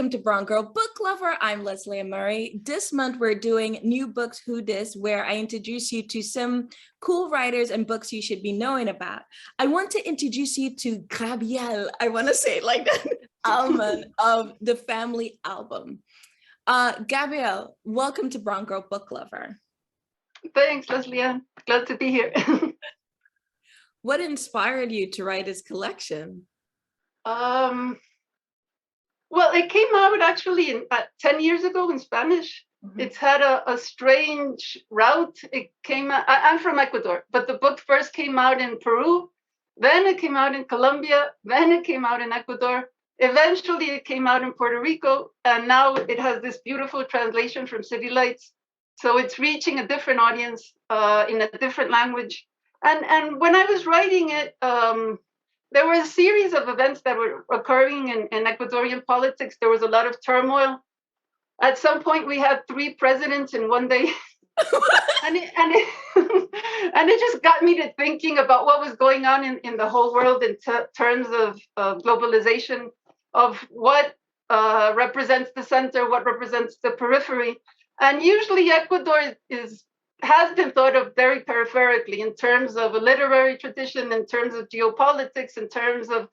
welcome to Brown Girl Book Lover. I'm Leslie Murray. This month we're doing New Books Who Dis, where I introduce you to some cool writers and books you should be knowing about. I want to introduce you to Gabriel, I want to say it like that, Alemán of the Family Album. Gabriel, welcome to Brown Girl Book Lover. Thanks, Leslie. I'm glad to be here. What inspired you to write this collection? Well, it came out actually 10 years ago in Spanish. Mm-hmm. It's had a strange route. It came out, I'm from Ecuador, but the book first came out in Peru, then it came out in Colombia, then it came out in Ecuador. Eventually it came out in Puerto Rico, and now it has this beautiful translation from City Lights. So it's reaching a different audience in a different language. And when I was writing it, there were a series of events that were occurring in Ecuadorian politics. There was a lot of turmoil. At some point, we had 3 presidents in one day. and it just got me to thinking about what was going on in the whole world in terms of globalization, of what represents the center, what represents the periphery. And usually Ecuador has been thought of very peripherically in terms of a literary tradition, in terms of geopolitics, in terms of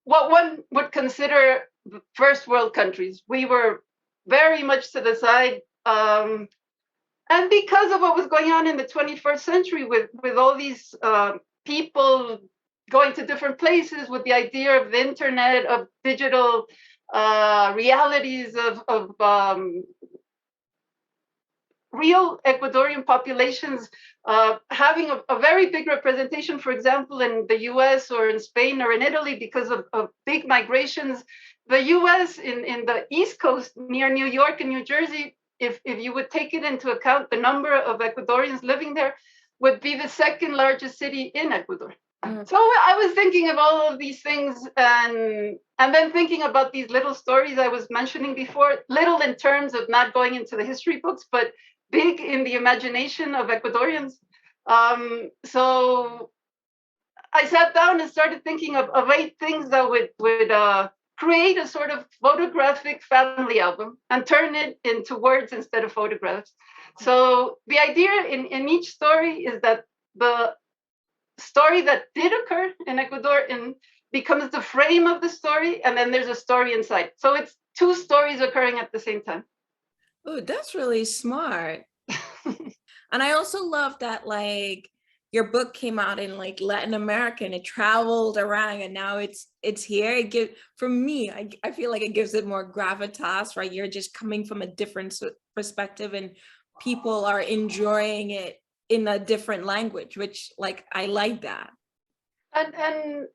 what one would consider first world countries. We were very much to the side. And because of what was going on in the 21st century with all these people going to different places, with the idea of the internet, of digital realities, of real Ecuadorian populations having a very big representation, for example, in the US or in Spain or in Italy because of big migrations. The US in the East Coast near New York and New Jersey, if you would take it into account, the number of Ecuadorians living there would be the second largest city in Ecuador. Mm. So I was thinking of all of these things and then thinking about these little stories I was mentioning before, little in terms of not going into the history books, but big in the imagination of Ecuadorians. So I sat down and started thinking of 8 things that would create a sort of photographic family album and turn it into words instead of photographs. So the idea in each story is that the story that did occur in Ecuador becomes the frame of the story, and then there's a story inside. So it's 2 stories occurring at the same time. Oh, that's really smart. And I also love that, like, your book came out in like Latin America and it traveled around, and now it's here. For me, I feel like it gives it more gravitas, right? You're just coming from a different perspective and people are enjoying it in a different language, which, like, I like that. And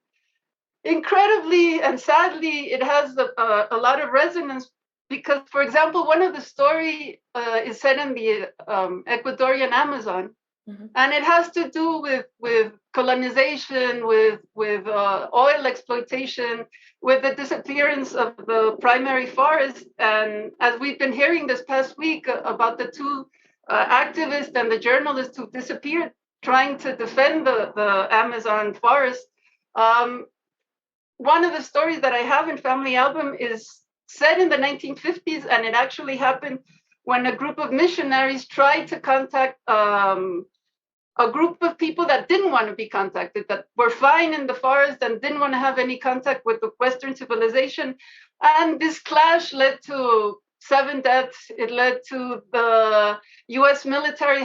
incredibly and sadly, it has a lot of resonance. Because, for example, one of the story is set in the Ecuadorian Amazon, mm-hmm. and it has to do with colonization, with oil exploitation, with the disappearance of the primary forest. And as we've been hearing this past week about the 2 activists and the journalist who disappeared trying to defend the Amazon forest, one of the stories that I have in Family Album is set in the 1950s, and it actually happened when a group of missionaries tried to contact a group of people that didn't want to be contacted, that were fine in the forest and didn't want to have any contact with the Western civilization. And this clash led to 7 deaths. It led to the US military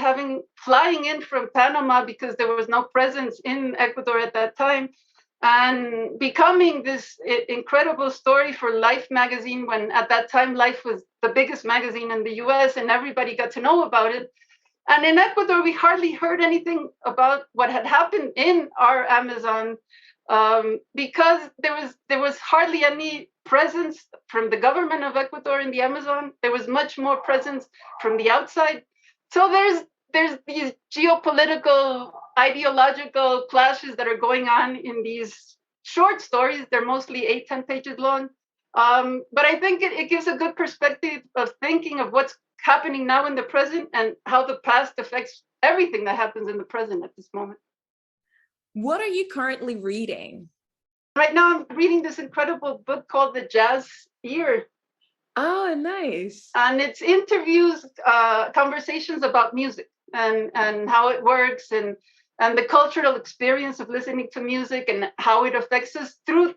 flying in from Panama because there was no presence in Ecuador at that time, and becoming this incredible story for Life magazine, when at that time Life was the biggest magazine in the US and everybody got to know about it. And in Ecuador, we hardly heard anything about what had happened in our Amazon because there was hardly any presence from the government of Ecuador in the Amazon. There was much more presence from the outside. So there's these geopolitical, ideological clashes that are going on in these short stories. They're mostly 8-10 pages long. But I think it gives a good perspective of thinking of what's happening now in the present and how the past affects everything that happens in the present at this moment. What are you currently reading? Right now, I'm reading this incredible book called The Jazz Year. Oh, nice. And it's interviews, conversations about music and how it works and the cultural experience of listening to music and how it affects us through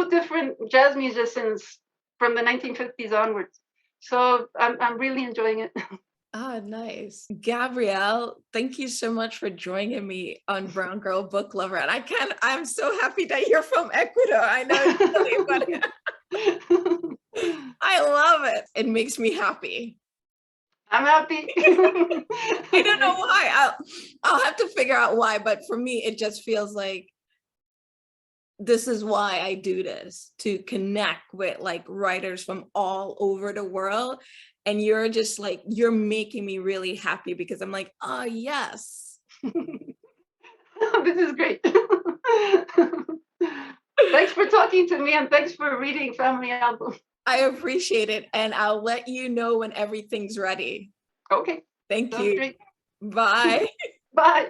different jazz musicians from the 1950s onwards. So I'm really enjoying it. Ah, nice. Gabrielle, thank you so much for joining me on Brown Girl Book Lover. And I'm so happy that you're from Ecuador. I know it's funny, but I love it. It makes me happy. I'm happy. I don't know why. I'll have to figure out why, but for me, it just feels like this is why I do this, to connect with like writers from all over the world. And you're just like, you're making me really happy because I'm like, oh, yes. This is great. Thanks for talking to me and thanks for reading Family Album. I appreciate it. And I'll let you know when everything's ready. Okay. Thank Sounds you. great. Bye. Bye.